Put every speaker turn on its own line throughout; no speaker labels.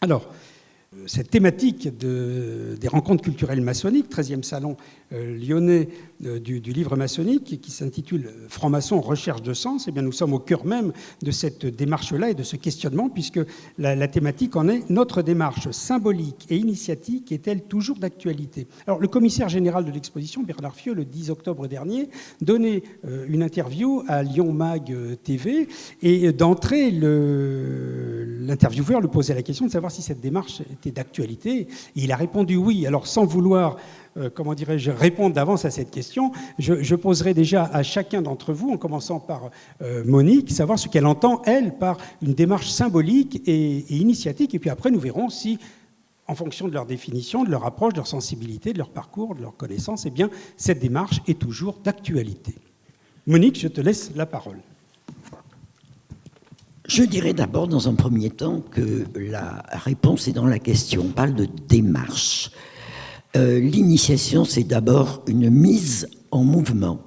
Alors, cette thématique des rencontres culturelles maçonniques, 13e salon lyonnais du livre maçonnique, qui s'intitule « Franc-maçon, recherche de sens », eh bien, nous sommes au cœur même de cette démarche-là et de ce questionnement, puisque la thématique en est « Notre démarche symbolique et initiatique est-elle toujours d'actualité ?» Alors, le commissaire général de l'exposition, Bernard Fieux, le 10 octobre dernier, donnait une interview à Lyon Mag TV, et d'entrée, l'intervieweur lui posait la question de savoir si cette démarche était d'actualité, et il a répondu oui. Alors, sans vouloir répondre d'avance à cette question, je poserai déjà à chacun d'entre vous, en commençant par Monique, savoir ce qu'elle entend, elle, par une démarche symbolique et initiatique, et puis après, nous verrons si, en fonction de leur définition, de leur approche, de leur sensibilité, de leur parcours, de leur connaissance, eh bien, cette démarche est toujours d'actualité. Monique, je te laisse la parole.
Je dirais d'abord, dans un premier temps, que la réponse est dans la question. On parle de démarche. L'initiation, c'est d'abord une mise en mouvement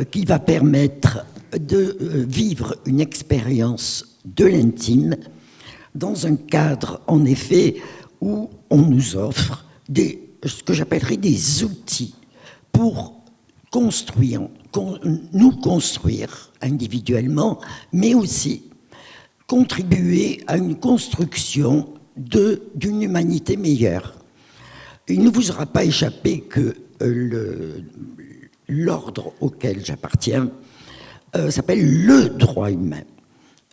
qui va permettre de vivre une expérience de l'intime dans un cadre, en effet, où on nous offre ce que j'appellerais des outils pour nous construire individuellement, mais aussi contribuer à une construction d'une humanité meilleure. Il ne vous aura pas échappé que l'ordre auquel j'appartiens s'appelle le droit humain.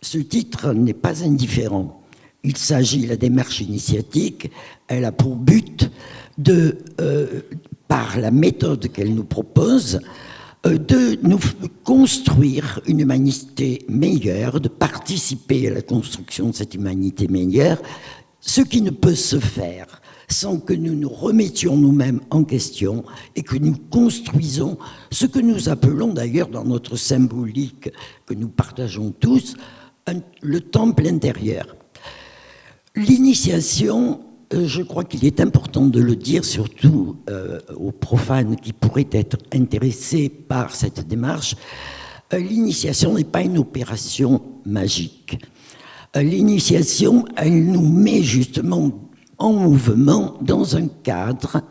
Ce titre n'est pas indifférent. Il s'agit, la démarche initiatique, elle a pour but par la méthode qu'elle nous propose, de nous construire une humanité meilleure, de participer à la construction de cette humanité meilleure, ce qui ne peut se faire sans que nous nous remettions nous-mêmes en question et que nous construisons ce que nous appelons d'ailleurs dans notre symbolique que nous partageons tous, le temple intérieur. L'initiation, je crois qu'il est important de le dire, surtout aux profanes qui pourraient être intéressés par cette démarche, l'initiation n'est pas une opération magique. L'initiation, elle nous met justement en mouvement dans un cadre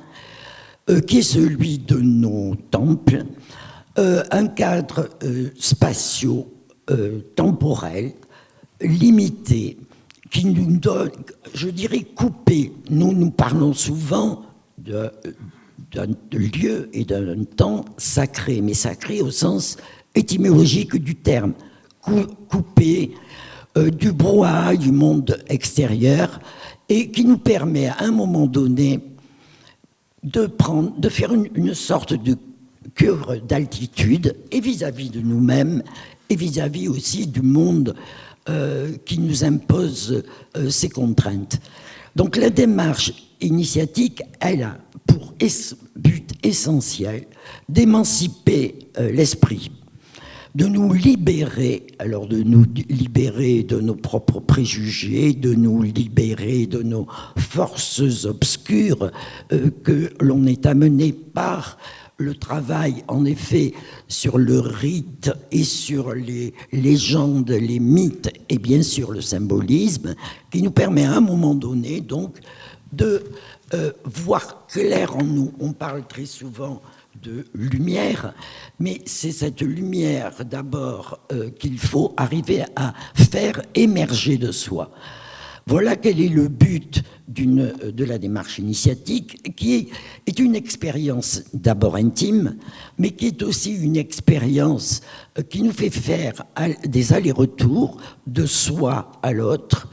qui est celui de nos temples, un cadre spatio-temporel, limité, qui nous donne, je dirais, coupé. Nous parlons souvent d'un lieu et d'un temps sacré, mais sacré au sens étymologique du terme, coupé du brouhaha du monde extérieur, et qui nous permet à un moment donné de faire une sorte de cure d'altitude, et vis-à-vis de nous-mêmes, et vis-à-vis aussi du monde qui nous impose ces contraintes. Donc la démarche initiatique, elle a pour but essentiel d'émanciper l'esprit, de nous libérer, alors de nous libérer de nos propres préjugés, de nous libérer de nos forces obscures que l'on est amené par le travail, en effet, sur le rite et sur les légendes, les mythes et bien sûr le symbolisme, qui nous permet à un moment donné donc de voir clair en nous. On parle très souvent de lumière, mais c'est cette lumière d'abord qu'il faut arriver à faire émerger de soi. Voilà quel est le but de la démarche initiatique, qui est une expérience d'abord intime, mais qui est aussi une expérience qui nous fait faire des allers-retours de soi à l'autre,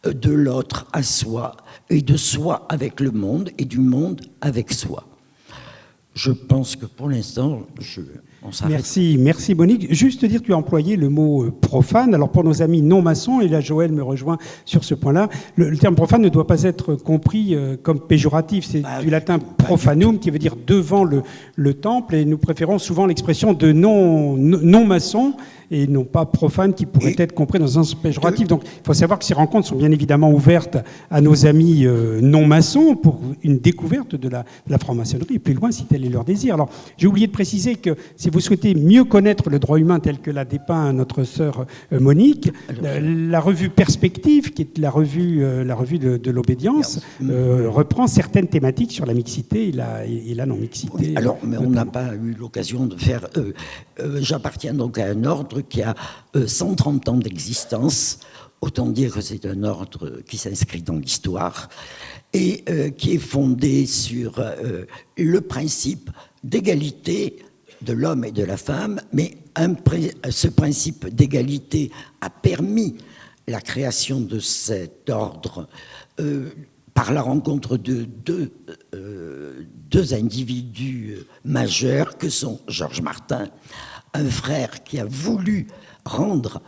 de l'autre à soi, et de soi avec le monde, et du monde avec soi. Je pense que pour l'instant, on s'arrête.
Merci Monique. Juste dire, tu as employé le mot profane. Alors pour nos amis non-maçons, et là Joël me rejoint sur ce point-là, le terme profane ne doit pas être compris comme péjoratif. C'est du latin profanum, qui veut dire devant le temple, et nous préférons souvent l'expression de non-maçon, et non pas profane, qui pourrait être compris dans un sens péjoratif. Donc il faut savoir que ces rencontres sont bien évidemment ouvertes à nos amis non-maçons pour une découverte de la franc-maçonnerie, et plus loin si tel est leur désir. Alors j'ai oublié de préciser que si vous souhaitez mieux connaître le droit humain tel que l'a dépeint notre sœur Monique, la revue Perspective, qui est la revue de l'obédience, reprend certaines thématiques sur la mixité et la non-mixité.
Oui, alors, mais on n'a pas eu l'occasion de faire... J'appartiens donc à un ordre qui a 130 ans d'existence. Autant dire que c'est un ordre qui s'inscrit dans l'histoire et qui est fondé sur le principe d'égalité de l'homme et de la femme, mais ce principe d'égalité a permis la création de cet ordre par la rencontre de deux individus majeurs que sont Georges Martin, un frère qui a voulu rendre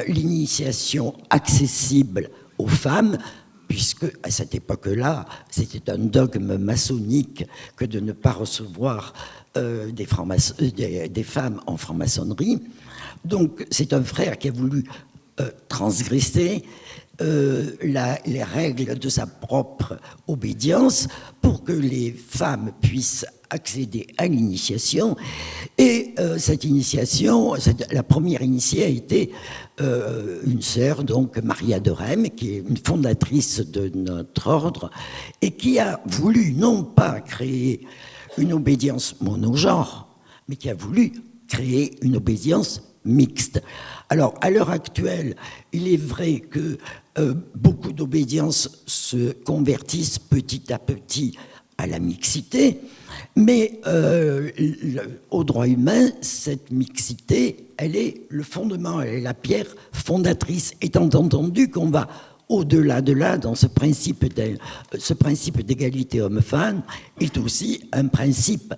l'initiation accessible aux femmes, puisque à cette époque-là, c'était un dogme maçonnique que de ne pas recevoir des femmes en franc-maçonnerie. Donc c'est un frère qui a voulu transgresser les règles de sa propre obédience pour que les femmes puissent accéder à l'initiation. Et cette initiation, la première initiée a été une sœur, donc Maria de Rheims, qui est une fondatrice de notre ordre, et qui a voulu non pas créer une obédience monogenre, mais qui a voulu créer une obédience mixte. Alors, à l'heure actuelle, il est vrai que beaucoup d'obédiences se convertissent petit à petit à la mixité, mais au droit humain, cette mixité, elle est le fondement, elle est la pierre fondatrice, étant entendu qu'on va au-delà de là, dans ce principe d'égalité homme-femme, est aussi un principe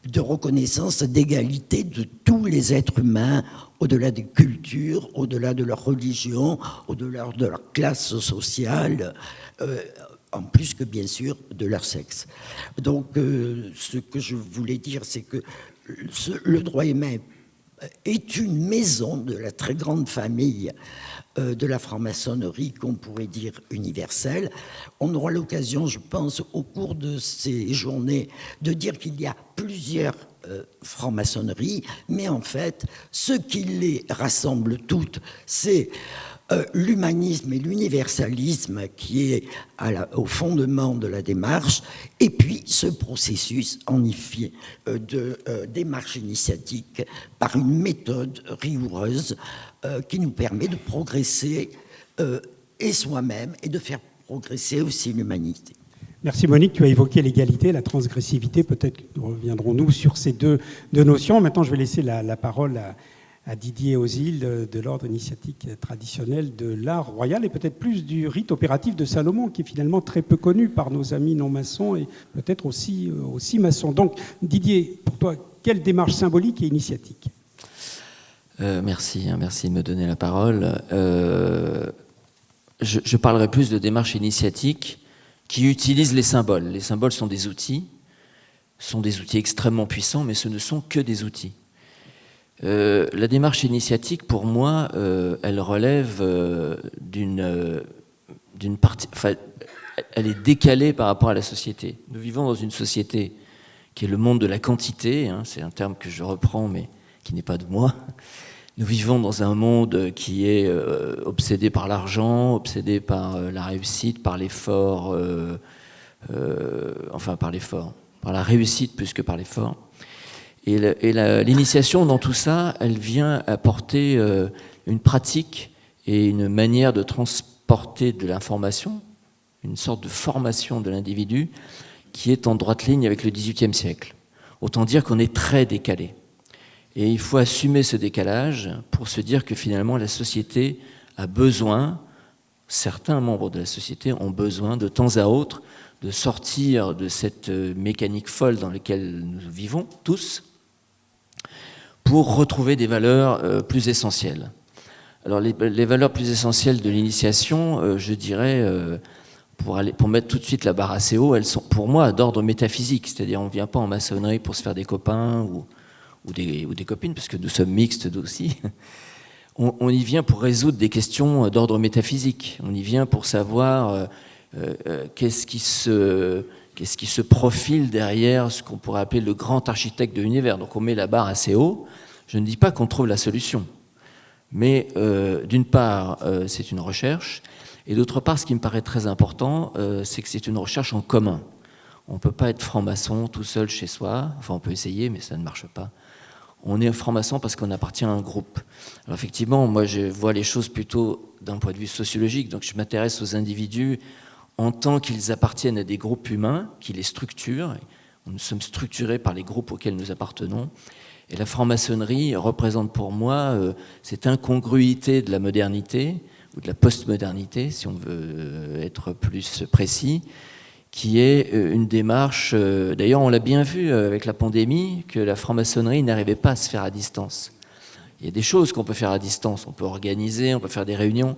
de reconnaissance d'égalité de tous les êtres humains, au-delà des cultures, au-delà de leur religion, au-delà de leur classe sociale, en plus que bien sûr de leur sexe. Donc ce que je voulais dire, c'est que le droit humain est une maison de la très grande famille de la franc-maçonnerie, qu'on pourrait dire universelle. On aura l'occasion, je pense, au cours de ces journées, de dire qu'il y a plusieurs franc-maçonneries, mais en fait, ce qui les rassemble toutes, c'est l'humanisme et l'universalisme qui est au fondement de la démarche, et puis ce processus de démarche initiatique par une méthode rigoureuse qui nous permet de progresser et soi-même et de faire progresser aussi l'humanité.
Merci Monique, tu as évoqué l'égalité, la transgressivité, peut-être reviendrons-nous sur ces deux notions. Maintenant je vais laisser la parole à Didier Ozil de l'ordre initiatique traditionnel de l'art royal et peut-être plus du rite opératif de Salomon qui est finalement très peu connu par nos amis non-maçons et peut-être aussi maçons. Donc Didier, pour toi, quelle démarche symbolique et initiatique ?
Merci de me donner la parole. Je parlerai plus de démarche initiatique qui utilise les symboles. Les symboles sont des outils extrêmement puissants, mais ce ne sont que des outils. La démarche initiatique, pour moi, elle relève d'une partie... Enfin, elle est décalée par rapport à la société. Nous vivons dans une société qui est le monde de la quantité, hein, c'est un terme que je reprends, mais qui n'est pas de moi. Nous vivons dans un monde qui est obsédé par l'argent, obsédé par la réussite, par l'effort, par la réussite plus que par l'effort. Et l'initiation dans tout ça, elle vient apporter une pratique et une manière de transporter de l'information, une sorte de formation de l'individu qui est en droite ligne avec le XVIIIe siècle. Autant dire qu'on est très décalé. Et il faut assumer ce décalage pour se dire que finalement la société a besoin, certains membres de la société ont besoin de temps à autre de sortir de cette mécanique folle dans laquelle nous vivons tous pour retrouver des valeurs plus essentielles. Alors les valeurs plus essentielles de l'initiation, je dirais, pour mettre tout de suite la barre assez haut, elles sont pour moi d'ordre métaphysique, c'est-à-dire on ne vient pas en maçonnerie pour se faire des copains ou des copines, parce que nous sommes mixtes aussi. On y vient pour résoudre des questions d'ordre métaphysique. On y vient pour savoir qu'est-ce qui qu'est-ce qui se profile derrière ce qu'on pourrait appeler le grand architecte de l'univers. Donc on met la barre assez haut. Je ne dis pas qu'on trouve la solution, mais d'une part, c'est une recherche, et d'autre part, ce qui me paraît très important, c'est que c'est une recherche en commun. On ne peut pas être franc-maçon tout seul chez soi, enfin on peut essayer, mais ça ne marche pas. On est franc-maçon parce qu'on appartient à un groupe. Alors effectivement, moi je vois les choses plutôt d'un point de vue sociologique, donc je m'intéresse aux individus en tant qu'ils appartiennent à des groupes humains qui les structurent. Nous sommes structurés par les groupes auxquels nous appartenons. Et la franc-maçonnerie représente pour moi cette incongruité de la modernité, ou de la post-modernité, si on veut être plus précis, qui est une démarche, d'ailleurs on l'a bien vu avec la pandémie, que la franc-maçonnerie n'arrivait pas à se faire à distance. Il y a des choses qu'on peut faire à distance, on peut organiser, on peut faire des réunions,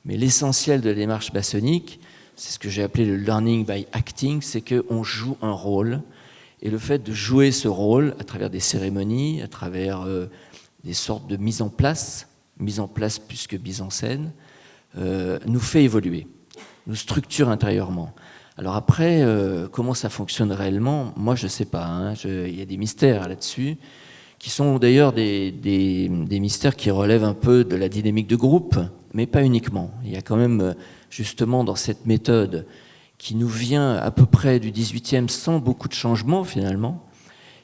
mais l'essentiel de la démarche maçonnique, c'est ce que j'ai appelé le learning by acting, c'est qu'on joue un rôle, et le fait de jouer ce rôle à travers des cérémonies, à travers des sortes de mise en place plus que mise en scène, nous fait évoluer, nous structure intérieurement. Alors après, comment ça fonctionne réellement, moi je ne sais pas, hein, il y a des mystères là-dessus, qui sont d'ailleurs des mystères qui relèvent un peu de la dynamique de groupe, mais pas uniquement. Il y a quand même, justement, dans cette méthode qui nous vient à peu près du 18e sans beaucoup de changements finalement,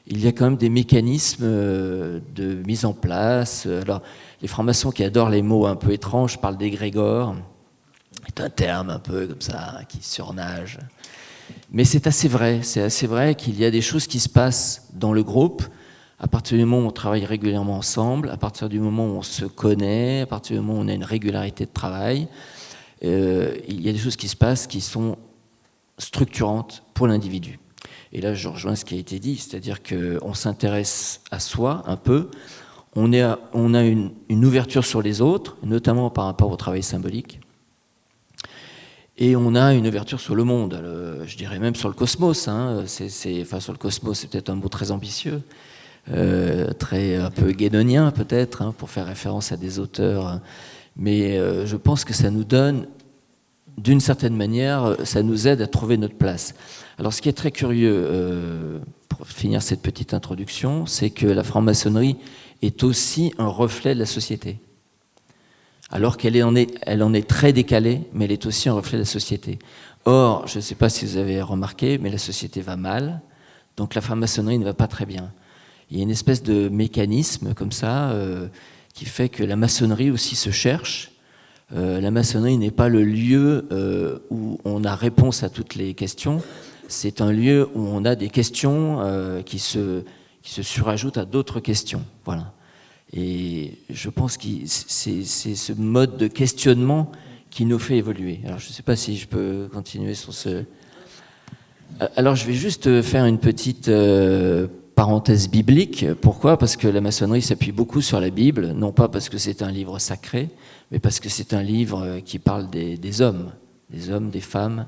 il y a quand même des mécanismes de mise en place. Alors, les francs-maçons qui adorent les mots un peu étranges parlent d'égrégore. C'est un terme un peu comme ça, qui surnage. Mais c'est assez vrai qu'il y a des choses qui se passent dans le groupe, à partir du moment où on travaille régulièrement ensemble, à partir du moment où on se connaît, à partir du moment où on a une régularité de travail, il y a des choses qui se passent qui sont structurantes pour l'individu. Et là, je rejoins ce qui a été dit, c'est-à-dire qu'on s'intéresse à soi un peu, on a une ouverture sur les autres, notamment par rapport au travail symbolique, et on a une ouverture sur le monde, je dirais même sur le cosmos. Hein. Enfin, sur le cosmos, c'est peut-être un mot très ambitieux, un peu guédonien peut-être, hein, pour faire référence à des auteurs. Mais je pense que ça nous donne, d'une certaine manière, ça nous aide à trouver notre place. Alors, ce qui est très curieux, pour finir cette petite introduction, c'est que la franc-maçonnerie est aussi un reflet de la société. Alors qu'elle en est très décalée, mais elle est aussi un reflet de la société. Or, je ne sais pas si vous avez remarqué, mais la société va mal, donc la franc-maçonnerie ne va pas très bien. Il y a une espèce de mécanisme comme ça qui fait que la maçonnerie aussi se cherche. La maçonnerie n'est pas le lieu où on a réponse à toutes les questions, c'est un lieu où on a des questions qui se surajoutent à d'autres questions. Voilà. Et je pense que c'est ce mode de questionnement qui nous fait évoluer. Alors je ne sais pas si je peux continuer sur ce... Alors je vais juste faire une petite parenthèse biblique. Pourquoi ? Parce que la maçonnerie s'appuie beaucoup sur la Bible, non pas parce que c'est un livre sacré, mais parce que c'est un livre qui parle des hommes, des femmes,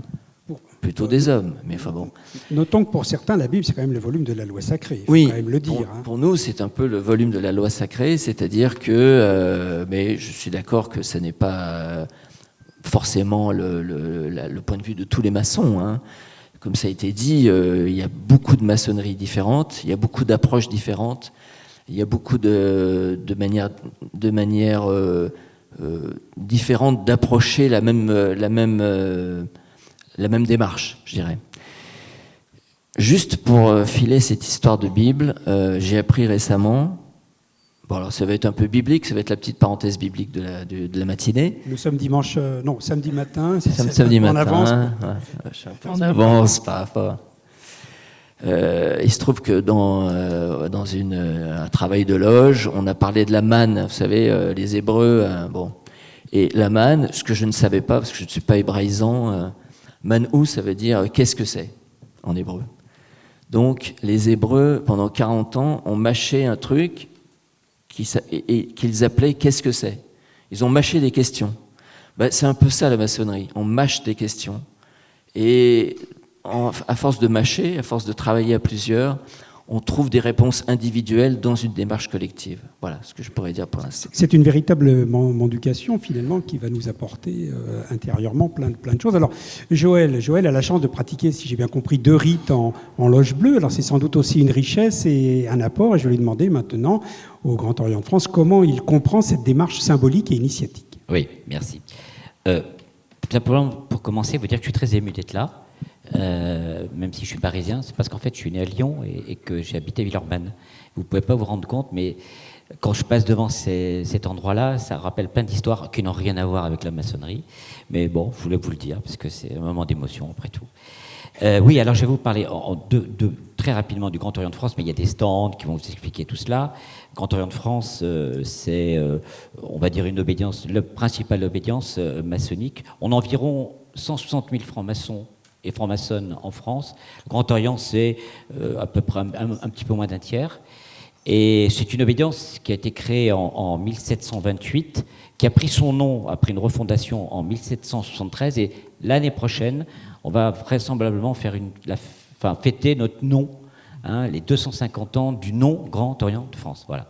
plutôt des hommes, mais enfin bon.
Notons que pour certains, la Bible, c'est quand même le volume de la loi sacrée, il faut quand même le dire.
Pour nous, c'est un peu le volume de la loi sacrée, c'est-à-dire que, mais je suis d'accord que ce n'est pas forcément le point de vue de tous les maçons, hein. Comme ça a été dit, il y a beaucoup de maçonneries différentes, il y a beaucoup d'approches différentes, il y a beaucoup de manières différentes d'approcher la même démarche, je dirais. Juste pour filer cette histoire de Bible, j'ai appris récemment, bon alors ça va être un peu biblique, ça va être la petite parenthèse biblique de la matinée.
Nous sommes samedi matin.
Samedi matin, en avance par rapport. Il se trouve que dans un travail de loge, on a parlé de la manne, vous savez, les Hébreux, bon. Et la manne, ce que je ne savais pas, parce que je ne suis pas hébraïsant, man'ou, ça veut dire qu'est-ce que c'est en hébreu. Donc les Hébreux, pendant 40 ans, ont mâché un truc qu'ils appelaient qu'est-ce que c'est. Ils ont mâché des questions. Ben, c'est un peu ça la maçonnerie, on mâche des questions. Et à force de mâcher, à force de travailler à plusieurs, on trouve des réponses individuelles dans une démarche collective. Voilà ce que je pourrais dire pour l'instant.
C'est une véritable mendication, finalement, qui va nous apporter intérieurement plein de choses. Alors, Joël a la chance de pratiquer, si j'ai bien compris, 2 rites en loge bleue. Alors, c'est sans doute aussi une richesse et un apport. Et je vais lui demander maintenant, au Grand Orient de France, comment il comprend cette démarche symbolique et initiatique.
Oui, merci. Simplement, pour commencer, vous dire que je suis très ému d'être là. Même si je suis parisien, c'est parce qu'en fait je suis né à Lyon et que j'ai habité à Villeurbanne. Vous ne pouvez pas vous rendre compte, mais quand je passe devant cet endroit-là, ça rappelle plein d'histoires qui n'ont rien à voir avec la maçonnerie. Mais bon, je voulais vous le dire, parce que c'est un moment d'émotion après tout. Oui, alors je vais vous parler très rapidement du Grand Orient de France, mais il y a des stands qui vont vous expliquer tout cela. Grand Orient de France, c'est, on va dire, une obédience, la principale obédience maçonnique. On a environ 160 000 francs-maçons et francs-maçonnes en France. Le Grand Orient, c'est à peu près un petit peu moins d'un tiers. Et c'est une obédience qui a été créée en 1728, qui a pris son nom après une refondation en 1773. Et l'année prochaine, on va vraisemblablement fêter notre nom, hein, les 250 ans du nom Grand Orient de France. Voilà.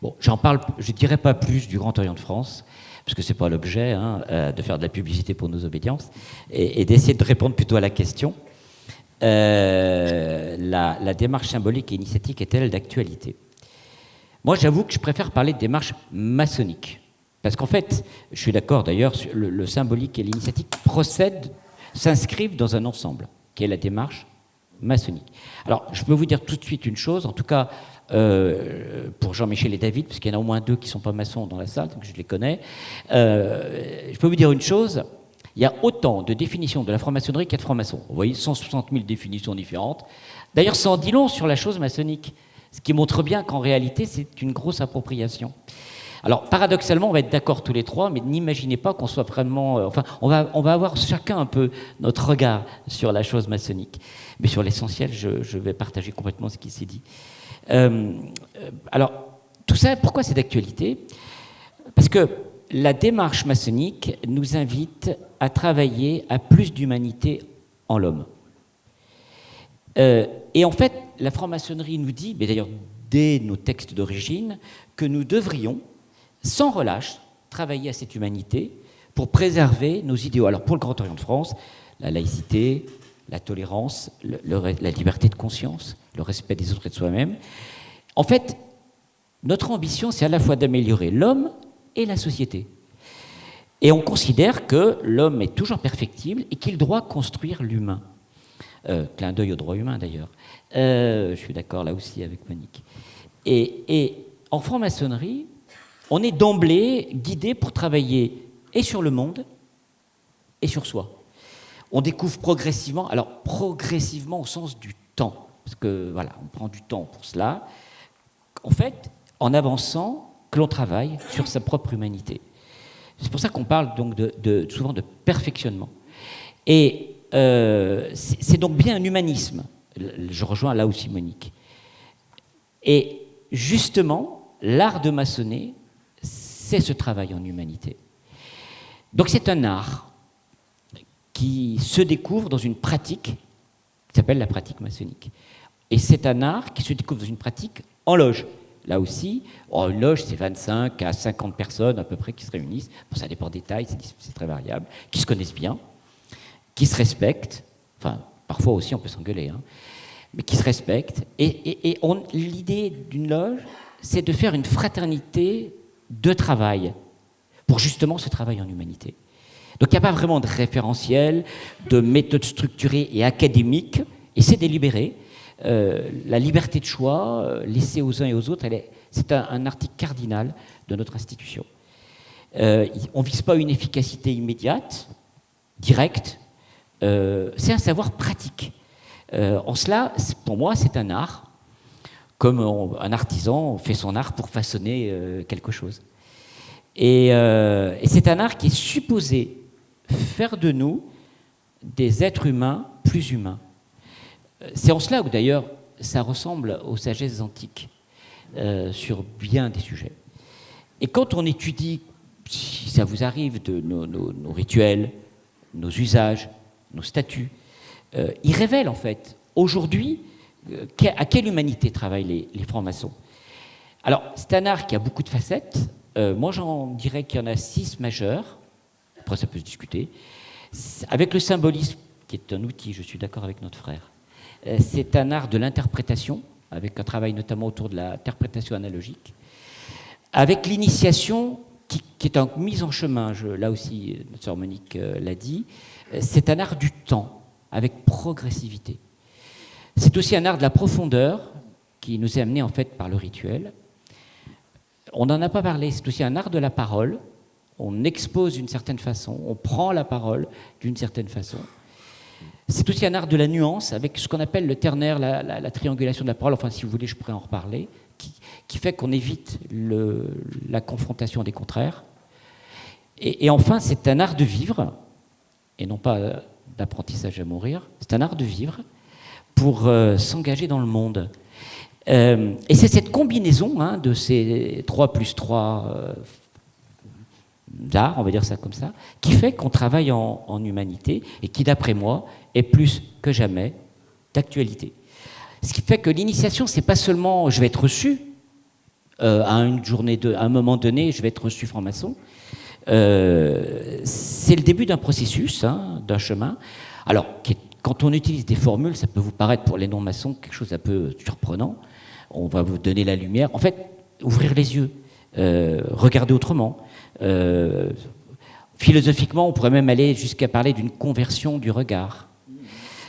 Bon, je ne dirai pas plus du Grand Orient de France, parce que ce n'est pas l'objet de faire de la publicité pour nos obédiences, et d'essayer de répondre plutôt à la question. La démarche symbolique et initiatique est-elle d'actualité ? Moi, j'avoue que je préfère parler de démarche maçonnique. Parce qu'en fait, je suis d'accord d'ailleurs, le symbolique et l'initiatique s'inscrivent dans un ensemble, qui est la démarche maçonnique. Alors, je peux vous dire tout de suite une chose, en tout cas, pour Jean-Michel et David, parce qu'il y en a au moins 2 qui ne sont pas maçons dans la salle, donc je les connais. Je peux vous dire une chose, il y a autant de définitions de la franc-maçonnerie qu'il y a de francs-maçons. Vous voyez, 160 000 définitions différentes. D'ailleurs, ça en dit long sur la chose maçonnique, ce qui montre bien qu'en réalité, c'est une grosse appropriation. Alors, paradoxalement, on va être d'accord tous les 3, mais n'imaginez pas qu'on soit vraiment... on va avoir chacun un peu notre regard sur la chose maçonnique. Mais sur l'essentiel, je vais partager complètement ce qui s'est dit. Alors, tout ça, pourquoi c'est d'actualité ? Parce que la démarche maçonnique nous invite à travailler à plus d'humanité en l'homme. Et en fait, la franc-maçonnerie nous dit, mais d'ailleurs dès nos textes d'origine, que nous devrions, sans relâche, travailler à cette humanité pour préserver nos idéaux. Alors pour le Grand Orient de France, la laïcité, la tolérance, la liberté de conscience, le respect des autres et de soi-même. En fait, notre ambition, c'est à la fois d'améliorer l'homme et la société. Et on considère que l'homme est toujours perfectible et qu'il doit construire l'humain. Clin d'œil au droit humain, d'ailleurs. Je suis d'accord là aussi avec Monique. Et en franc-maçonnerie, on est d'emblée guidé pour travailler et sur le monde et sur soi. On découvre progressivement, alors progressivement au sens du temps, parce que voilà, on prend du temps pour cela, en fait, en avançant, que l'on travaille sur sa propre humanité. C'est pour ça qu'on parle donc souvent de perfectionnement. Et c'est donc bien un humanisme. Je rejoins là aussi Monique. Et justement, l'art de maçonner, c'est ce travail en humanité. Donc c'est un art qui se découvre dans une pratique qui s'appelle la pratique maçonnique. Et c'est un art qui se découvre dans une pratique en loge. Là aussi, une loge, c'est 25 à 50 personnes à peu près qui se réunissent. Bon, ça dépend des tailles, c'est très variable, qui se connaissent bien, qui se respectent. Enfin, parfois aussi, on peut s'engueuler, hein, mais qui se respectent. Et l'idée d'une loge, c'est de faire une fraternité de travail pour justement ce travail en humanité. Donc il n'y a pas vraiment de référentiel, de méthode structurée et académique, et c'est délibéré. La liberté de choix, laissée aux uns et aux autres, c'est un article cardinal de notre institution. On ne vise pas une efficacité immédiate, directe, c'est un savoir pratique. En cela, pour moi, c'est un art, comme un artisan fait son art pour façonner quelque chose. Et c'est un art qui est supposé faire de nous des êtres humains plus humains. C'est en cela où d'ailleurs ça ressemble aux sagesses antiques sur bien des sujets. Et quand on étudie, si ça vous arrive, de nos rituels, nos usages, nos statuts, ils révèlent en fait aujourd'hui À quelle humanité travaillent les francs-maçons? Alors, c'est un art qui a beaucoup de facettes. Moi, j'en dirais qu'il y en a 6 majeures. Après, ça peut se discuter. Avec le symbolisme, qui est un outil, je suis d'accord avec notre frère. C'est un art de l'interprétation, avec un travail notamment autour de l'interprétation analogique. Avec l'initiation, qui est en mise en chemin, là aussi, notre sœur Monique l'a dit, c'est un art du temps, avec progressivité. C'est aussi un art de la profondeur, qui nous est amené en fait par le rituel. On n'en a pas parlé, c'est aussi un art de la parole. On expose d'une certaine façon, on prend la parole d'une certaine façon. C'est aussi un art de la nuance, avec ce qu'on appelle le ternaire, la triangulation de la parole. Enfin, si vous voulez, je pourrais en reparler, qui fait qu'on évite la confrontation des contraires. Et enfin, c'est un art de vivre, et non pas d'apprentissage à mourir, c'est un art de vivre pour s'engager dans le monde. Et c'est cette combinaison de ces 3 plus 3 arts, on va dire ça comme ça, qui fait qu'on travaille en humanité et qui, d'après moi, est plus que jamais d'actualité. Ce qui fait que l'initiation, c'est pas seulement je vais être reçu à un moment donné, je vais être reçu franc-maçon. C'est le début d'un processus, d'un chemin. Alors, quand on utilise des formules, ça peut vous paraître pour les non-maçons quelque chose d'un peu surprenant. On va vous donner la lumière. En fait, ouvrir les yeux, regarder autrement. Philosophiquement, on pourrait même aller jusqu'à parler d'une conversion du regard.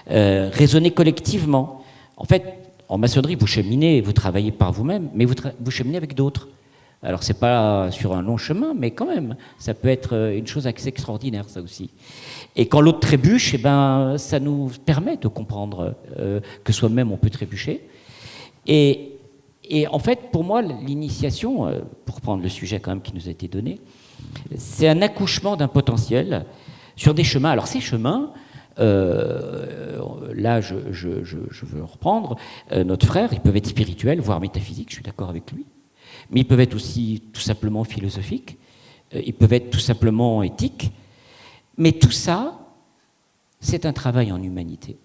Raisonner collectivement. En fait, en maçonnerie, vous cheminez, vous travaillez par vous-même, mais vous cheminez avec d'autres. Alors, c'est pas sur un long chemin, mais quand même, ça peut être une chose assez extraordinaire, ça aussi. Et quand l'autre trébuche, ça nous permet de comprendre que soi-même, on peut trébucher. Et en fait, pour moi, l'initiation, pour prendre le sujet quand même qui nous a été donné, c'est un accouchement d'un potentiel sur des chemins. Alors, ces chemins, là, je veux reprendre notre frère, ils peuvent être spirituels, voire métaphysiques, je suis d'accord avec lui. Mais ils peuvent être aussi tout simplement philosophiques, ils peuvent être tout simplement éthiques. Mais tout ça, c'est un travail en humanité.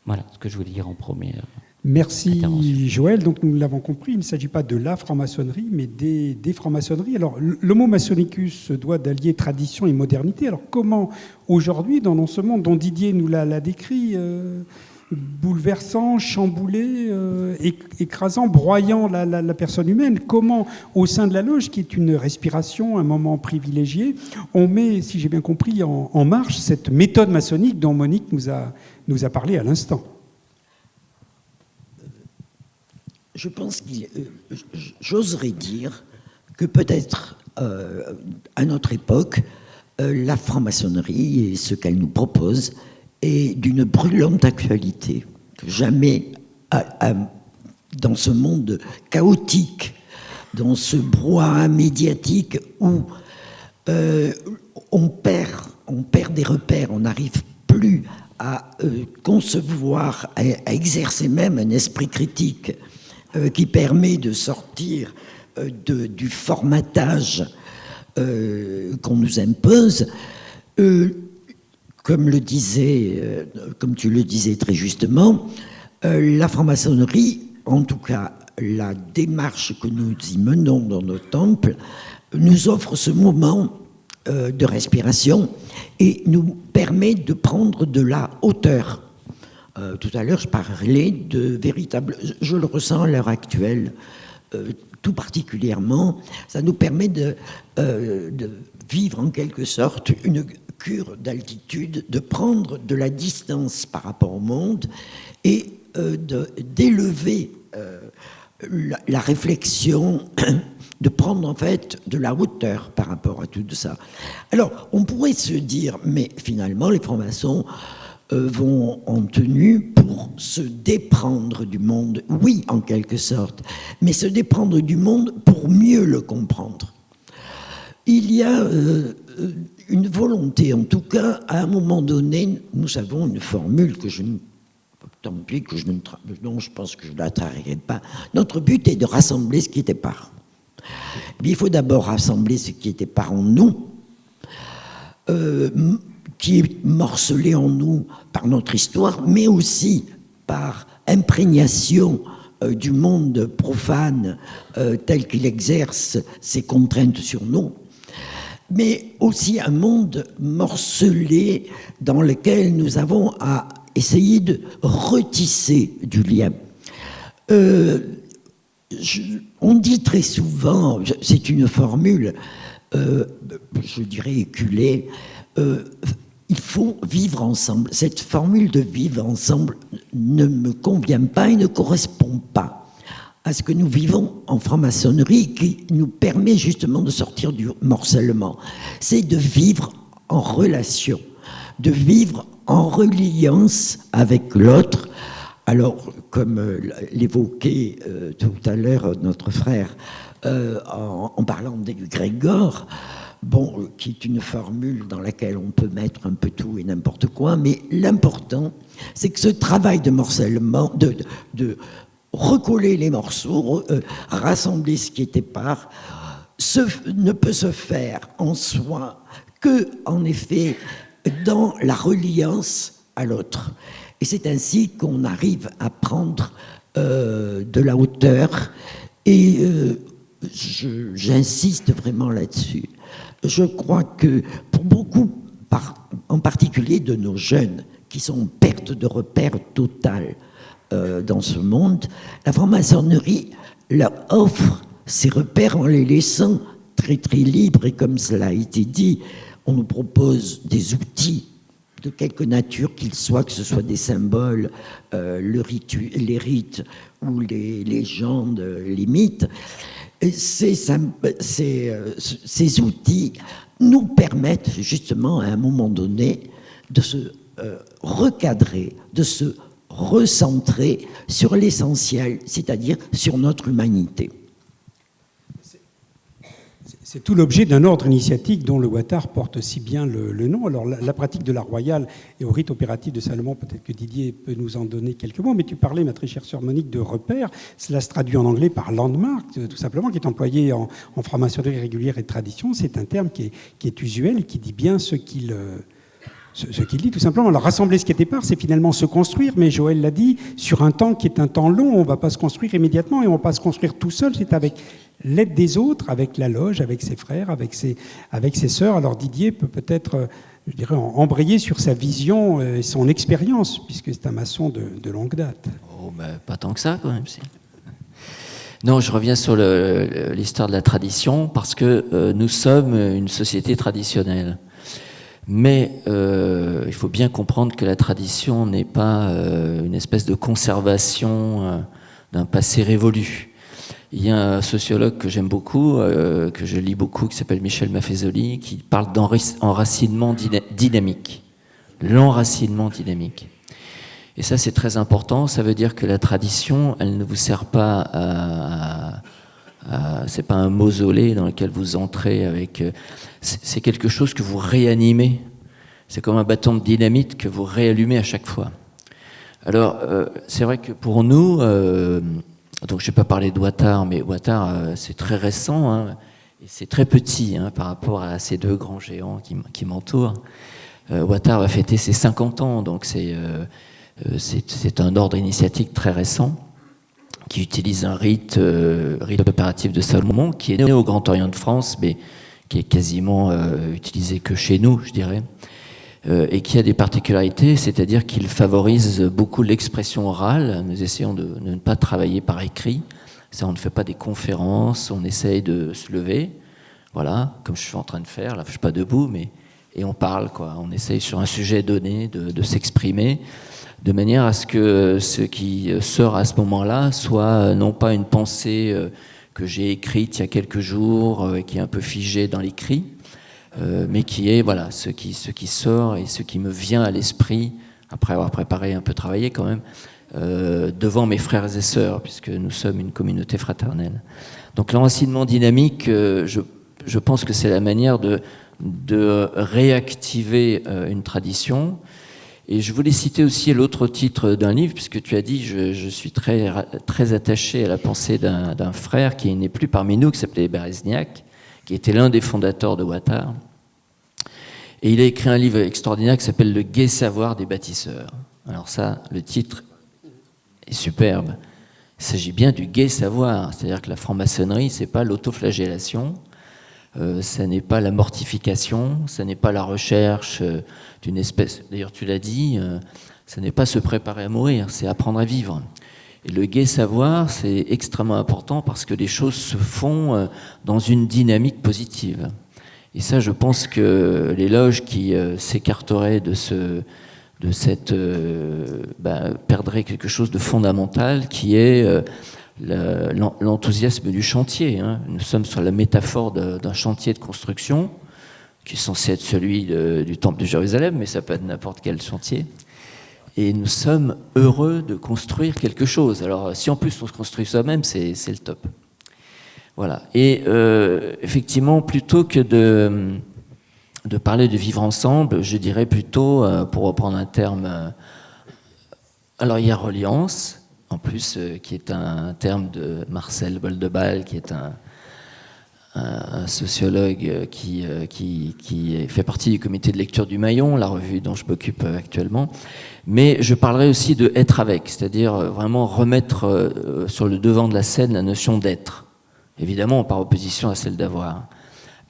Voilà ce que je voulais dire en première.
Merci Joël. Donc nous l'avons compris, il ne s'agit pas de la franc-maçonnerie, mais des francs-maçonneries. Alors l'homo maçonicus se doit d'allier tradition et modernité. Alors comment aujourd'hui, dans ce monde dont Didier nous l'a décrit, bouleversant, chamboulé, écrasant, broyant la personne humaine, comment au sein de la loge, qui est une respiration, un moment privilégié, on met, si j'ai bien compris, en marche cette méthode maçonnique dont Monique nous a parlé à l'instant.
Je pense j'oserais dire que peut-être à notre époque, la franc-maçonnerie et ce qu'elle nous propose est d'une brûlante actualité. Jamais dans ce monde chaotique, dans ce brouhaha médiatique où on perd des repères, on n'arrive plus à concevoir, à exercer même un esprit critique qui permet de sortir du formatage qu'on nous impose. Comme tu le disais très justement, la franc-maçonnerie, en tout cas la démarche que nous y menons dans nos temples, nous offre ce moment de respiration et nous permet de prendre de la hauteur. Tout à l'heure, je parlais de véritables... Je le ressens à l'heure actuelle, tout particulièrement. Ça nous permet de vivre en quelque sorte une cure d'altitude, de prendre de la distance par rapport au monde et d'élever la réflexion, de prendre en fait de la hauteur par rapport à tout ça. Alors, on pourrait se dire, mais finalement, les francs-maçons vont en tenue pour se déprendre du monde. Oui, en quelque sorte, mais se déprendre du monde pour mieux le comprendre. Il y a une volonté, en tout cas, à un moment donné, nous avons une formule que je pense que je ne la trahirai pas. Notre but est de rassembler ce qui était par. Mais il faut d'abord rassembler ce qui était par en nous, qui est morcelé en nous par notre histoire, mais aussi par imprégnation du monde profane tel qu'il exerce ses contraintes sur nous, mais aussi un monde morcelé dans lequel nous avons à essayer de retisser du lien. On dit très souvent, c'est une formule, je dirais éculée, il faut vivre ensemble. Cette formule de vivre ensemble ne me convient pas et ne correspond pas à ce que nous vivons en franc-maçonnerie, qui nous permet justement de sortir du morcellement. C'est de vivre en relation, de vivre en reliance avec l'autre. Alors, comme l'évoquait tout à l'heure notre frère en parlant d'Grégor, bon, qui est une formule dans laquelle on peut mettre un peu tout et n'importe quoi, mais l'important, c'est que ce travail de morcellement, de recoller les morceaux, rassembler ce qui est épars, ne peut se faire en soi que, en effet, dans la reliance à l'autre. Et c'est ainsi qu'on arrive à prendre de la hauteur. Et j'insiste vraiment là-dessus. Je crois que pour beaucoup, en particulier de nos jeunes, qui sont en perte de repères totale dans ce monde, la franc-maçonnerie leur offre ces repères en les laissant très très libres. Et comme cela a été dit, on nous propose des outils de quelque nature qu'ils soient, que ce soit des symboles, les rites ou les légendes, les mythes. Ces outils nous permettent justement à un moment donné de se recadrer, de se recentrer sur l'essentiel, c'est-à-dire sur notre humanité.
C'est tout l'objet d'un ordre initiatique dont le Watar porte si bien le nom. Alors, la pratique de l'art royal et au rite opératif de Salomon, peut-être que Didier peut nous en donner quelques mots, mais tu parlais, ma très chère sœur Monique, de repères. Cela se traduit en anglais par landmark, tout simplement, qui est employé en franc-maçonnerie régulière et de tradition. C'est un terme qui est usuel et qui dit bien ce qu'il dit, tout simplement. Alors, rassembler ce qui est épars, c'est finalement se construire, mais Joël l'a dit, sur un temps qui est un temps long, on ne va pas se construire immédiatement et on ne va pas se construire tout seul, c'est avec l'aide des autres, avec la loge, avec ses frères, avec ses sœurs. Alors Didier peut peut-être, je dirais, embrayer sur sa vision et son expérience, puisque c'est un maçon de longue date.
Oh, ben, pas tant que ça, quand même. Non, je reviens sur l'histoire de la tradition, parce que nous sommes une société traditionnelle. Mais il faut bien comprendre que la tradition n'est pas une espèce de conservation d'un passé révolu. Il y a un sociologue que j'aime beaucoup, que je lis beaucoup, qui s'appelle Michel Maffezoli, qui parle d'enracinement dynamique. L'enracinement dynamique. Et ça, c'est très important. Ça veut dire que la tradition, elle ne vous sert pas c'est pas un mausolée dans lequel vous entrez avec... C'est quelque chose que vous réanimez. C'est comme un bâton de dynamite que vous réallumez à chaque fois. Alors, c'est vrai que pour nous... donc je ne vais pas parler de Watar, mais Watar, c'est très récent, hein, et c'est très petit par rapport à ces deux grands géants qui m'entourent. Watar va fêter ses 50 ans, donc c'est un ordre initiatique très récent, qui utilise un rite opératif de Salomon, qui est né au Grand Orient de France, mais qui est quasiment utilisé que chez nous, je dirais, et qui a des particularités, c'est-à-dire qu'il favorise beaucoup l'expression orale. Nous essayons de ne pas travailler par écrit. Ça, on ne fait pas des conférences, on essaye de se lever, voilà, comme je suis en train de faire, là, je ne suis pas debout, et on parle, quoi. On essaye sur un sujet donné de s'exprimer, de manière à ce que ce qui sort à ce moment-là soit non pas une pensée que j'ai écrite il y a quelques jours, qui est un peu figée dans l'écrit, mais qui est voilà, ce qui sort et ce qui me vient à l'esprit, après avoir préparé, un peu travaillé quand même, devant mes frères et sœurs, puisque nous sommes une communauté fraternelle. Donc l'enracinement dynamique, je pense que c'est la manière de réactiver une tradition. Et je voulais citer aussi l'autre titre d'un livre, puisque tu as dit, je suis très, très attaché à la pensée d'un frère qui n'est plus parmi nous, qui s'appelait Berezniak, qui était l'un des fondateurs de Watar. Et il a écrit un livre extraordinaire qui s'appelle « Le gai savoir des bâtisseurs ». Alors ça, le titre est superbe. Il s'agit bien du gai savoir, c'est-à-dire que la franc-maçonnerie, c'est pas l'autoflagellation, ça n'est pas la mortification, ça n'est pas la recherche d'une espèce. D'ailleurs, tu l'as dit, ça n'est pas se préparer à mourir, c'est apprendre à vivre. Et le gai savoir, c'est extrêmement important parce que les choses se font dans une dynamique positive. Et ça, je pense que les loges qui s'écarteraient de cette perdraient quelque chose de fondamental qui est l'enthousiasme du chantier. Hein. Nous sommes sur la métaphore d'un chantier de construction qui est censé être celui du Temple de Jérusalem, mais ça peut être n'importe quel chantier. Et nous sommes heureux de construire quelque chose. Alors, si en plus on se construit soi-même, c'est le top. Voilà. Et effectivement, plutôt que de parler de vivre ensemble, je dirais plutôt, pour reprendre un terme, alors il y a reliance, en plus, qui est un terme de Marcel Boldebal, qui est un sociologue qui fait partie du comité de lecture du Maillon, la revue dont je m'occupe actuellement. Mais je parlerai aussi de être avec, c'est-à-dire vraiment remettre sur le devant de la scène la notion d'être. Évidemment, par opposition à celle d'avoir.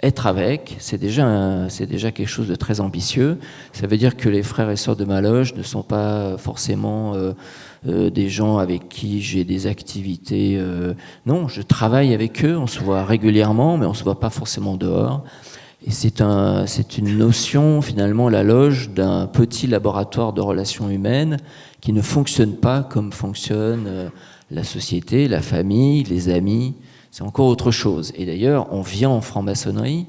Être avec, c'est déjà quelque chose de très ambitieux. Ça veut dire que les frères et sœurs de ma loge ne sont pas forcément des gens avec qui j'ai des activités. Non, je travaille avec eux, on se voit régulièrement, mais on ne se voit pas forcément dehors. Et c'est une notion, finalement, la loge, d'un petit laboratoire de relations humaines qui ne fonctionne pas comme fonctionne la société, la famille, les amis. C'est encore autre chose. Et d'ailleurs, on vient en franc-maçonnerie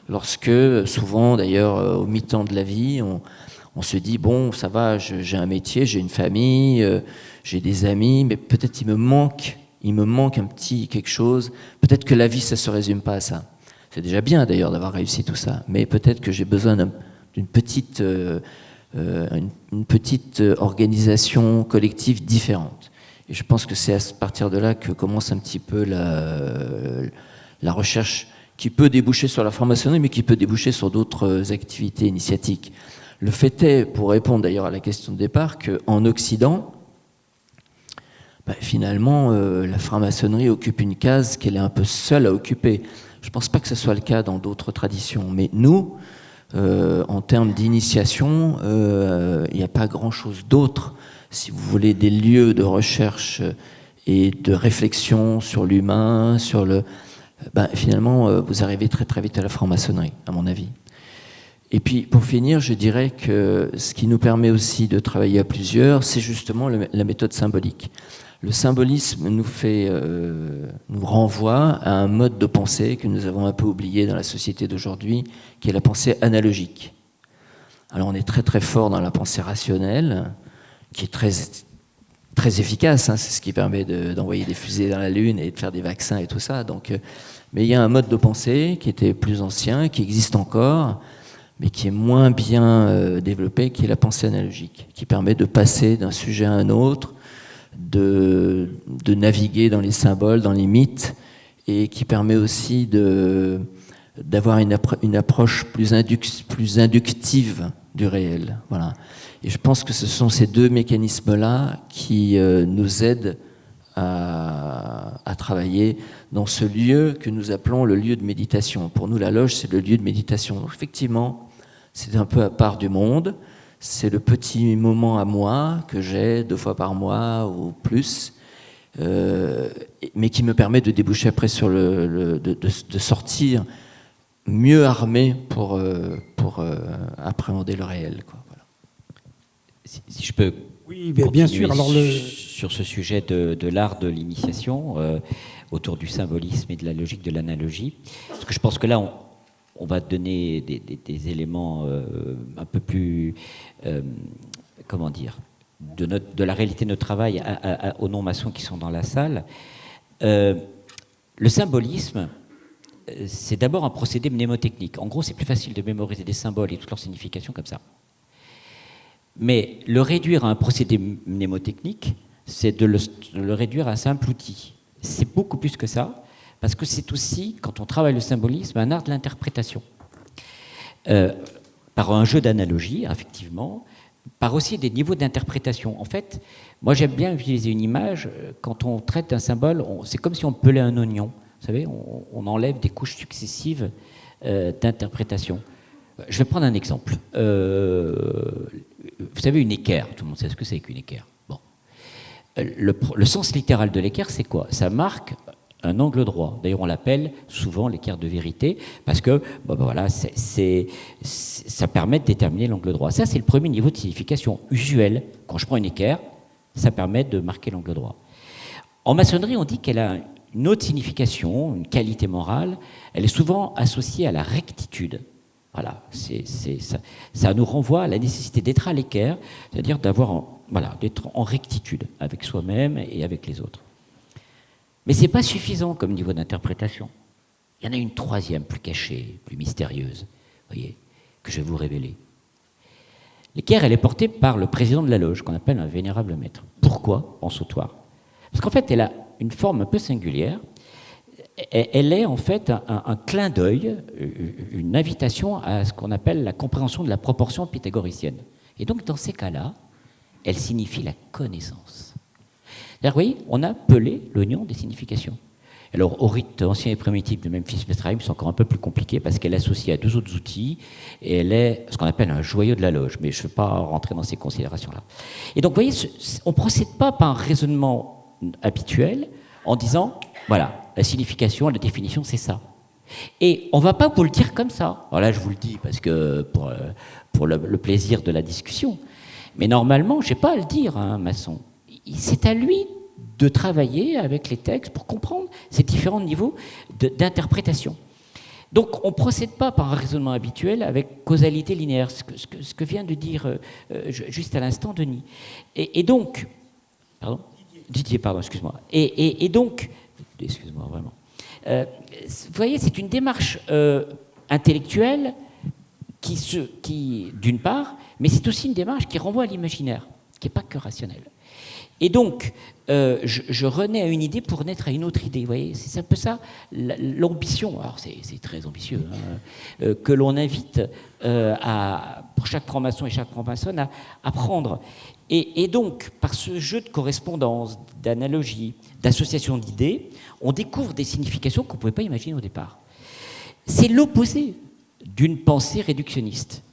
lorsque, souvent d'ailleurs, au mi-temps de la vie, on se dit, bon, ça va, j'ai un métier, j'ai une famille, j'ai des amis, mais peut-être il me manque un petit quelque chose. Peut-être que la vie, ça ne se résume pas à ça. C'est déjà bien d'ailleurs d'avoir réussi tout ça, mais peut-être que j'ai besoin d'une petite organisation collective différente. Et je pense que c'est à partir de là que commence un petit peu la recherche qui peut déboucher sur la franc-maçonnerie, mais qui peut déboucher sur d'autres activités initiatiques. Le fait est, pour répondre d'ailleurs à la question de départ, qu'en Occident, finalement, la franc-maçonnerie occupe une case qu'elle est un peu seule à occuper. Je ne pense pas que ce soit le cas dans d'autres traditions, mais nous, en termes d'initiation, il n'y a pas grand-chose d'autre. Si vous voulez des lieux de recherche et de réflexion sur l'humain, finalement, vous arrivez très très vite à la franc-maçonnerie, à mon avis. Et puis, pour finir, je dirais que ce qui nous permet aussi de travailler à plusieurs, c'est justement la méthode symbolique. Le symbolisme nous renvoie à un mode de pensée que nous avons un peu oublié dans la société d'aujourd'hui, qui est la pensée analogique. Alors, on est très très fort dans la pensée rationnelle, qui est très, très efficace, hein, c'est ce qui permet d'envoyer des fusées dans la Lune et de faire des vaccins et tout ça. Donc, mais il y a un mode de pensée qui était plus ancien, qui existe encore, mais qui est moins bien développé, qui est la pensée analogique, qui permet de passer d'un sujet à un autre, de naviguer dans les symboles, dans les mythes, et qui permet aussi d'avoir une approche plus inductive du réel. Voilà. Et je pense que ce sont ces deux mécanismes-là qui nous aident à travailler dans ce lieu que nous appelons le lieu de méditation. Pour nous, la loge, c'est le lieu de méditation. Donc, effectivement, c'est un peu à part du monde. C'est le petit moment à moi que j'ai 2 fois par mois ou plus, mais qui me permet de déboucher après sur de sortir mieux armé pour appréhender le réel, quoi. Voilà.
Si je peux
oui, bien sûr. Alors
sur ce sujet de l'art de l'initiation, autour du symbolisme et de la logique de l'analogie, parce que je pense que là, on va donner des éléments un peu plus, comment dire, de la réalité de notre travail aux non-maçons qui sont dans la salle. Le symbolisme, c'est d'abord un procédé mnémotechnique. En gros, c'est plus facile de mémoriser des symboles et toute leur signification comme ça. Mais le réduire à un procédé mnémotechnique, c'est de le réduire à un simple outil. C'est beaucoup plus que ça, parce que c'est aussi, quand on travaille le symbolisme, un art de l'interprétation. Par un jeu d'analogie, effectivement, par aussi des niveaux d'interprétation. En fait, moi j'aime bien utiliser une image, quand on traite un symbole, c'est comme si on pelait un oignon. Vous savez, on enlève des couches successives d'interprétation. Je vais prendre un exemple. Vous savez, une équerre, tout le monde sait ce que c'est qu'une équerre. Bon. Le sens littéral de l'équerre, c'est quoi? Ça marque un angle droit. D'ailleurs, on l'appelle souvent l'équerre de vérité, parce que voilà, ça permet de déterminer l'angle droit. Ça, c'est le premier niveau de signification usuel. Quand je prends une équerre, ça permet de marquer l'angle droit. En maçonnerie, on dit qu'elle a une autre signification, une qualité morale. Elle est souvent associée à la rectitude. Voilà, ça nous renvoie à la nécessité d'être à l'équerre, c'est-à-dire d'être en rectitude avec soi-même et avec les autres. Mais ce n'est pas suffisant comme niveau d'interprétation. Il y en a une troisième, plus cachée, plus mystérieuse, voyez, que je vais vous révéler. L'équerre, elle est portée par le président de la loge, qu'on appelle un vénérable maître. Pourquoi en sautoir? Parce qu'en fait, elle a une forme un peu singulière. Elle est en fait un clin d'œil, une invitation à ce qu'on appelle la compréhension de la proportion pythagoricienne. Et donc, dans ces cas-là, elle signifie la connaissance. C'est-à-dire, vous voyez, on a pelé l'oignon des significations. Alors, au rite ancien et primitif de Memphis-Mesraïm, c'est encore un peu plus compliqué parce qu'elle est associée à deux autres outils et elle est ce qu'on appelle un joyau de la loge. Mais je ne vais pas rentrer dans ces considérations-là. Et donc, vous voyez, on ne procède pas par un raisonnement habituel en disant, voilà, la signification, la définition, c'est ça. Et on ne va pas vous le dire comme ça. Alors là, je vous le dis parce que pour le plaisir de la discussion. Mais normalement, je n'ai pas à le dire à un maçon. C'est à lui de travailler avec les textes pour comprendre ces différents niveaux d'interprétation. Donc, on ne procède pas par un raisonnement habituel avec causalité linéaire, ce que vient de dire juste à l'instant Denis. Et donc, Didier, excuse-moi. Et donc, excuse-moi vraiment. Vous voyez, c'est une démarche intellectuelle qui, d'une part, mais c'est aussi une démarche qui renvoie à l'imaginaire, qui n'est pas que rationnelle. Et donc, je renais à une idée pour naître à une autre idée. Vous voyez, c'est un peu ça l'ambition. Alors, c'est très ambitieux, hein, que l'on invite pour chaque franc-maçon et chaque franc-maçonne à prendre. Et donc, par ce jeu de correspondance, d'analogie, d'association d'idées, on découvre des significations qu'on ne pouvait pas imaginer au départ. C'est l'opposé d'une pensée réductionniste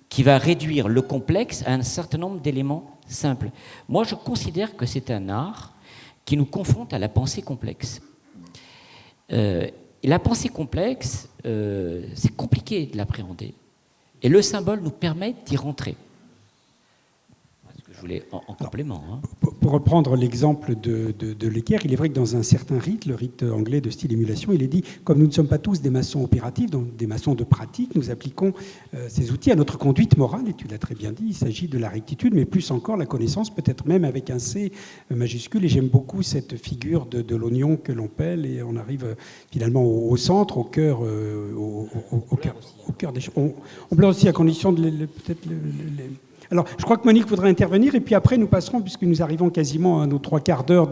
qui va réduire le complexe à un certain nombre d'éléments simples. Moi, je considère que c'est un art qui nous confronte à la pensée complexe. Et la pensée complexe, c'est compliqué de l'appréhender. Et le symbole nous permet d'y rentrer. Je voulais en complément. Hein.
Pour reprendre l'exemple de l'équerre, il est vrai que dans un certain rite, le rite anglais de style émulation, il est dit, comme nous ne sommes pas tous des maçons opératifs, donc des maçons de pratique, nous appliquons ces outils à notre conduite morale, et tu l'as très bien dit, il s'agit de la rectitude, mais plus encore la connaissance, peut-être même avec un C majuscule, et j'aime beaucoup cette figure de l'oignon que l'on pèle, et on arrive finalement au centre, au cœur, au cœur des choses. On pleure aussi à condition de peut-être Alors, je crois que Monique voudrait intervenir, et puis après, nous passerons, puisque nous arrivons quasiment à nos 3/4 d'heure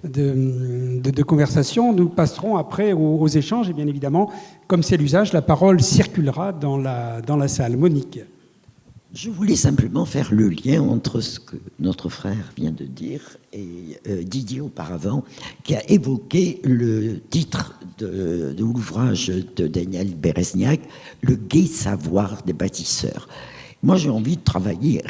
de conversation, nous passerons après aux échanges, et bien évidemment, comme c'est l'usage, la parole circulera dans la salle. Monique.
Je voulais simplement faire le lien entre ce que notre frère vient de dire et Didier auparavant, qui a évoqué le titre de l'ouvrage de Daniel Bérézniak, « Le gai savoir des bâtisseurs ». Moi, j'ai envie de travailler.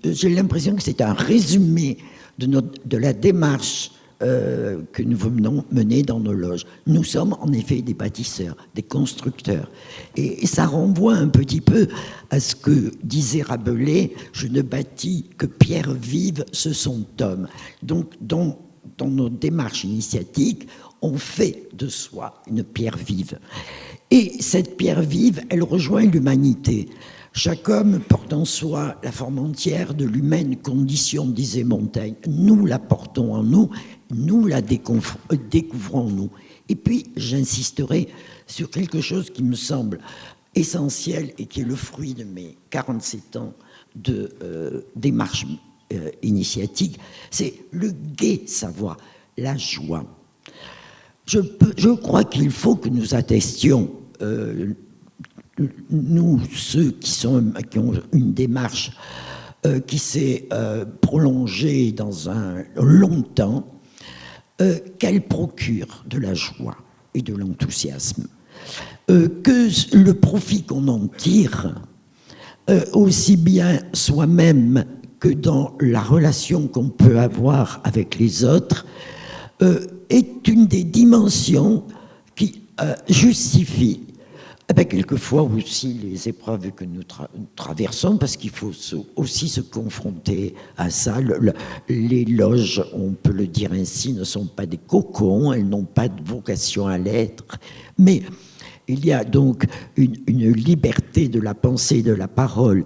J'ai l'impression que c'est un résumé de la démarche que nous venons mener dans nos loges. Nous sommes en effet des bâtisseurs, des constructeurs. Et ça renvoie un petit peu à ce que disait Rabelais, « Je ne bâtis que pierre vive, ce sont hommes ». Donc, dans nos démarches initiatiques, on fait de soi une pierre vive. Et cette pierre vive, elle rejoint l'humanité. Chaque homme porte en soi la forme entière de l'humaine condition, disait Montaigne. Nous la portons en nous, nous la découvrons en nous. Et puis, j'insisterai sur quelque chose qui me semble essentiel et qui est le fruit de mes 47 ans de démarche initiatique, c'est le gai savoir, la joie. Je crois qu'il faut que nous attestions nous, ceux qui ont une démarche qui s'est prolongée dans un long temps, qu'elle procure de la joie et de l'enthousiasme, que le profit qu'on en tire, aussi bien soi-même que dans la relation qu'on peut avoir avec les autres, est une des dimensions qui justifie quelquefois aussi les épreuves que nous traversons, parce qu'il faut aussi se confronter à ça. Les loges, on peut le dire ainsi, ne sont pas des cocons, elles n'ont pas de vocation à l'être, mais il y a donc une liberté de la pensée et de la parole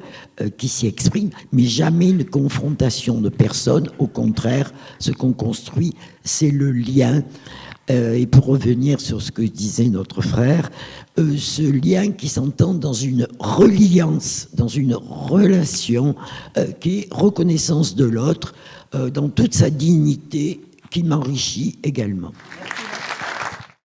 qui s'y exprime, mais jamais une confrontation de personnes. Au contraire, ce qu'on construit, c'est le lien. Et pour revenir sur ce que disait notre frère, ce lien qui s'entend dans une reliance, dans une relation qui est reconnaissance de l'autre dans toute sa dignité, qui m'enrichit également.